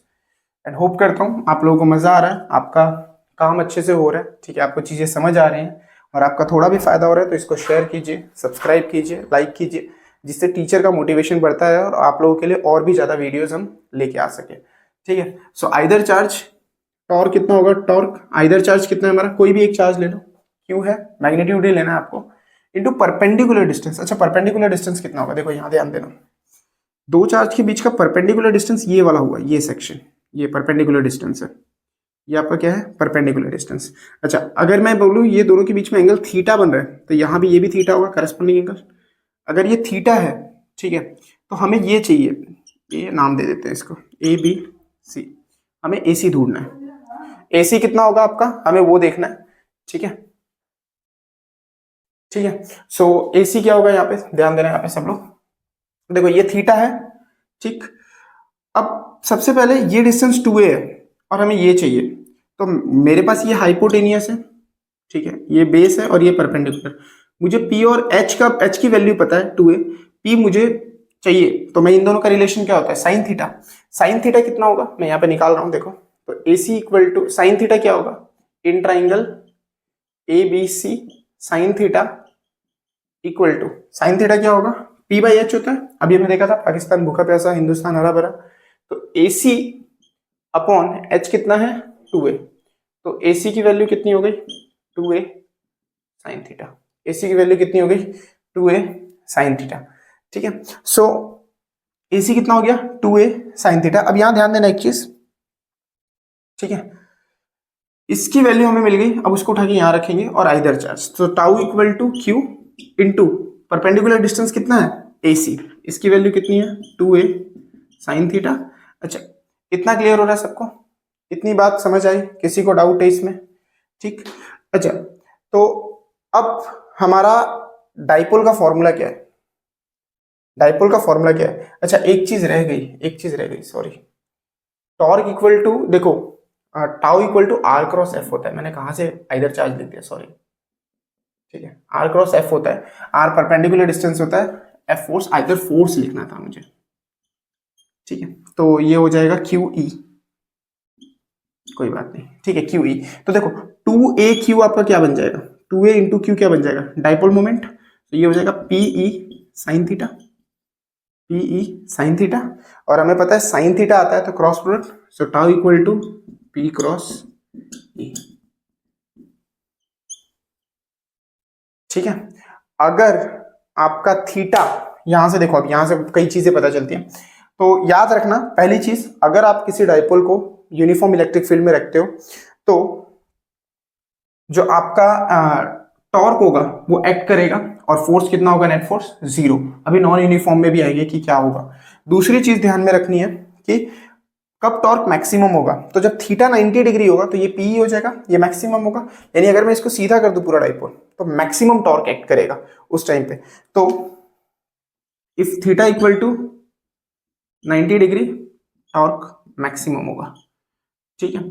And hope करता हूँ आप लोगों को मजा आ रहा है, आपका काम अच्छे से हो रहा है, ठीक है, आपको चीजें समझ आ रही हैं और आपका थोड़ा भी फायदा हो रहा है तो इसको शेयर कीजिए, सब्सक्राइब कीजिए, लाइक कीजिए, जिससे टीचर का मोटिवेशन बढ़ता है और आप लोगों के लिए और भी ज्यादा वीडियोस हम लेके आ सके, ठीक है। सो आइदर चार्ज, टॉर्क कितना होगा, टॉर्क आइदर चार्ज कितना है हमारा, कोई भी एक चार्ज ले लो, क्यू है, मैग्नीट्यूड ही लेना है आपको, इनटू परपेंडिकुलर डिस्टेंस। अच्छा परपेंडिकुलर डिस्टेंस कितना होगा, देखो यहाँ ध्यान देना, दो चार्ज के बीच का परपेंडिकुलर डिस्टेंस ये वाला हुआ, ये सेक्शन, ये परपेंडिकुलर डिस्टेंस है, ये आपका क्या है परपेंडिकुलर डिस्टेंस। अच्छा अगर मैं बोलूँ ये दोनों के बीच में एंगल थीटा बन रहा है तो यहाँ भी ये भी थीटा होगा करस्पॉन्डिंग एंगल। अगर ये थीटा है, ठीक है, तो हमें ये चाहिए, ये नाम दे देते हैं इसको ए बी सी, हमें ए सी ढूंढना है, ए सी कितना होगा आपका हमें वो देखना है, ठीक है, ठीक है। सो ए सी क्या होगा, यहाँ पे ध्यान देना, यहाँ पे सब लोग देखो ये थीटा है, ठीक। अब सबसे पहले ये डिस्टेंस 2a है और हमें ये चाहिए, तो मेरे पास ये हाइपोटेनियस है, ठीक है, ये बेस है और ये परपेंडिकुलर, मुझे p और h की वैल्यू पता है 2a, p मुझे चाहिए, तो मैं इन दोनों का रिलेशन क्या होता है साइन थीटा, साइन थीटा कितना होगा मैं यहाँ पे निकाल रहा हूँ, देखो तो A C equal to sine theta क्या होगा, in triangle A B C sine theta equal to, sine theta क्या होगा p बाई एच होता है, अभी हमने देखा था पाकिस्तान भूखा प्यासा हिंदुस्तान हरा भरा, तो ए सी अपॉन एच कितना है 2a, तो ए सी की वैल्यू कितनी हो गई 2a साइन थीटा, ए सी की वैल्यू कितनी हो गई 2a साइन थीटा, ठीक है। सो ए सी कितना हो गया 2a साइन थीटा। अब यहां ध्यान देना एक चीज, ठीक है, इसकी वैल्यू हमें मिल गई, अब उसको उठा के यहां रखेंगे और आइदर चार्ज, तो tau equal to Q into perpendicular distance कितना है ए सी, इसकी वैल्यू कितनी है 2a साइन थीटा। अच्छा इतना क्लियर हो रहा है सबको, इतनी बात समझ आई, किसी को डाउट है इसमें, ठीक। अच्छा तो अब हमारा डाइपोल का फॉर्मूला क्या है, डाइपोल का फॉर्मूला क्या है, अच्छा एक चीज रह गई सॉरी, टॉर्क इक्वल टू देखो tau equal to R cross F होता है, मैंने कहां से आइदर चार्ज लिख दिया सॉरी, ठीक है, आर क्रॉस एफ होता है, आर परपेंडिकुलर डिस्टेंस होता है, एफ फोर्स, आइदर फोर्स लिखना था मुझे, ठीक है। तो ये हो जाएगा क्यू ई, कोई बात नहीं, ठीक है, क्यू ई। तो देखो 2a/q आपका क्या बन जाएगा, 2a इंटू क्यू क्या बन जाएगा, डाइपोल मोमेंट, तो ये हो जाएगा P E sine theta, P E sine theta, और हमें पता है साइन थीटा आता है तो cross product, so tau equal to P cross E, ठीक है। अगर आपका थीटा, यहां से देखो, अब यहां से कई चीजें पता चलती हैं, तो याद रखना पहली चीज, अगर आप किसी डाइपोल को यूनिफॉर्म इलेक्ट्रिक फील्ड में रखते हो तो जो आपका टॉर्क होगा वो एक्ट करेगा, और फोर्स कितना होगा, नेट फोर्स 0। अभी नॉन यूनिफॉर्म में भी आएंगे कि क्या होगा। दूसरी चीज ध्यान में रखनी है कि कब टॉर्क मैक्सिमम होगा, तो जब थीटा 90 डिग्री होगा तो ये पी हो जाएगा, ये मैक्सिमम होगा, यानी अगर मैं इसको सीधा कर दूं पूरा डाइपोल तो मैक्सिमम टॉर्क एक्ट करेगा उस टाइम पे। तो if theta equal to 90 degree torque maximum होगा, ठीक है।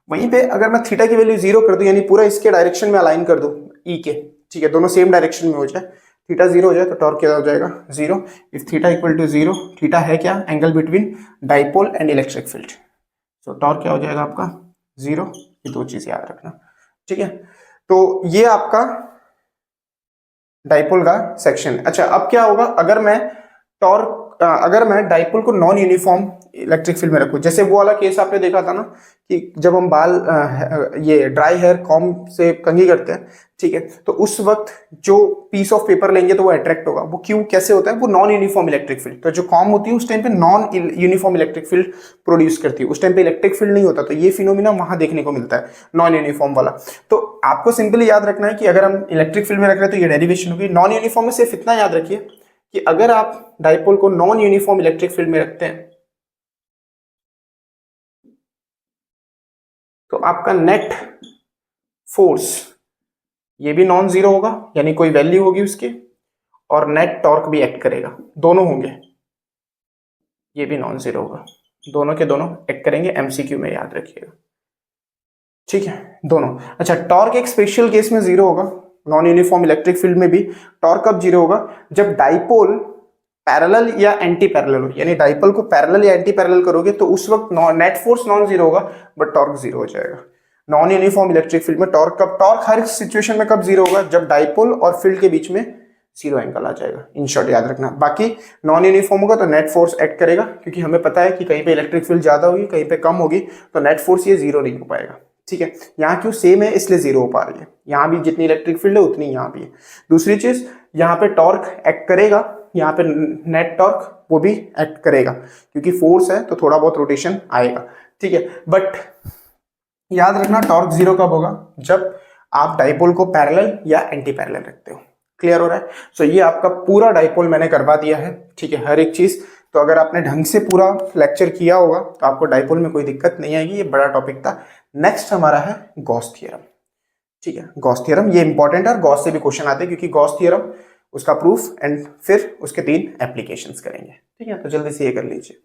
वहीं पे अगर मैं थीटा की वैल्यू 0 कर दूं, यानी पूरा इसके डायरेक्शन में अलाइन कर दूं ई के, ठीक है, दोनों सेम डायरेक्शन में हो जाए, थीटा 0 हो जाए तो टॉर्क क्या हो जाएगा, 0। If theta equal to 0, theta है क्या, angle between dipole and electric field, तो टॉर्क क्या हो जाएगा आपका 0। ये दो चीज याद रखना, ठीक है। तो ये आपका डाइपोल का सेक्शन। अच्छा, अब क्या होगा अगर मैं डाइपोल को नॉन यूनिफॉर्म इलेक्ट्रिक फील्ड में रखूं, जैसे वो वाला केस आपने देखा था ना कि जब हम बाल ये ड्राई हेयर कॉम्ब से कंघी करते हैं, ठीक है, तो उस वक्त जो पीस ऑफ पेपर लेंगे तो वो अट्रैक्ट होगा, वो क्यों, कैसे होता है, वो नॉन यूनिफॉर्म इलेक्ट्रिक फील्ड, तो जो कॉम्ब होती है उस टाइम पे non uniform electric field produce करती है, उस टाइम पे इलेक्ट्रिक फील्ड नहीं होता, तो ये फिनोमिना वहां देखने को मिलता है नॉन यूनिफॉर्म वाला। तो आपको सिंपली याद रखना है कि अगर हम इलेक्ट्रिक फील्ड में रख रहे हैं तो ये डेरिवेशन होगी। नॉन यूनिफॉर्म में सिर्फ इतना याद रखिए कि अगर आप डाइपोल को नॉन यूनिफॉर्म इलेक्ट्रिक फील्ड में रखते हैं तो आपका नेट फोर्स ये भी नॉन जीरो होगा, यानी कोई वैल्यू होगी उसकी, और नेट टॉर्क भी एक्ट करेगा, दोनों होंगे, ये भी नॉन जीरो होगा, दोनों के दोनों एक्ट करेंगे, एमसीक्यू में याद रखिएगा, ठीक है, दोनों। अच्छा, टॉर्क एक स्पेशल केस में 0 होगा, नॉन यूनिफॉर्म इलेक्ट्रिक फील्ड में भी टॉर्क कब 0 होगा, जब डाइपोल पैरेलल या एंटी पैरेलल हो, यानी डाइपोल को पैरेलल या एंटी पैरेलल करोगे तो उस वक्त नेट फोर्स नॉन जीरो होगा बट टॉर्क 0 हो जाएगा। नॉन यूनिफॉर्म इलेक्ट्रिक फील्ड में टॉर्क हर सिचुएशन में कब 0 होगा, जब डाइपोल और फील्ड के बीच में 0 एंगल आ जाएगा, इन शॉर्ट याद रखना। बाकी नॉन यूनिफॉर्म होगा तो नेट फोर्स एक्ट करेगा, क्योंकि हमें पता है कि कहीं पे इलेक्ट्रिक फील्ड ज्यादा होगी कहीं पे कम होगी, तो नेट फोर्स ये 0 नहीं हो पाएगा, ठीक है। यहाँ क्यों सेम है इसलिए 0 हो पा रही है, यहाँ भी जितनी इलेक्ट्रिक फील्ड है उतनी यहाँ भी है। दूसरी चीज, यहाँ पे टॉर्क एक्ट करेगा, यहाँ पे नेट टॉर्क वो भी एक्ट करेगा, क्योंकि फोर्स है तो थोड़ा बहुत रोटेशन आएगा, ठीक है। बट याद रखना टॉर्क 0 कब होगा, जब आप डाइपोल को पैरेलल या एंटी पैरेलल रखते हो। क्लियर हो रहा है? सो ये आपका पूरा डाइपोल मैंने करवा दिया है, ठीक है, हर एक चीज। तो अगर आपने ढंग से पूरा लेक्चर किया होगा तो आपको डाइपोल में कोई दिक्कत नहीं आएगी, ये बड़ा टॉपिक था। नेक्स्ट हमारा है गॉस थ्योरम, ठीक है। गॉस थ्योरम ये इंपॉर्टेंट है और गॉस से भी क्वेश्चन आते हैं, क्योंकि गॉस थ्योरम उसका प्रूफ एंड फिर उसके 3 एप्लीकेशंस करेंगे, ठीक है। तो जल्दी से ये कर लीजिए।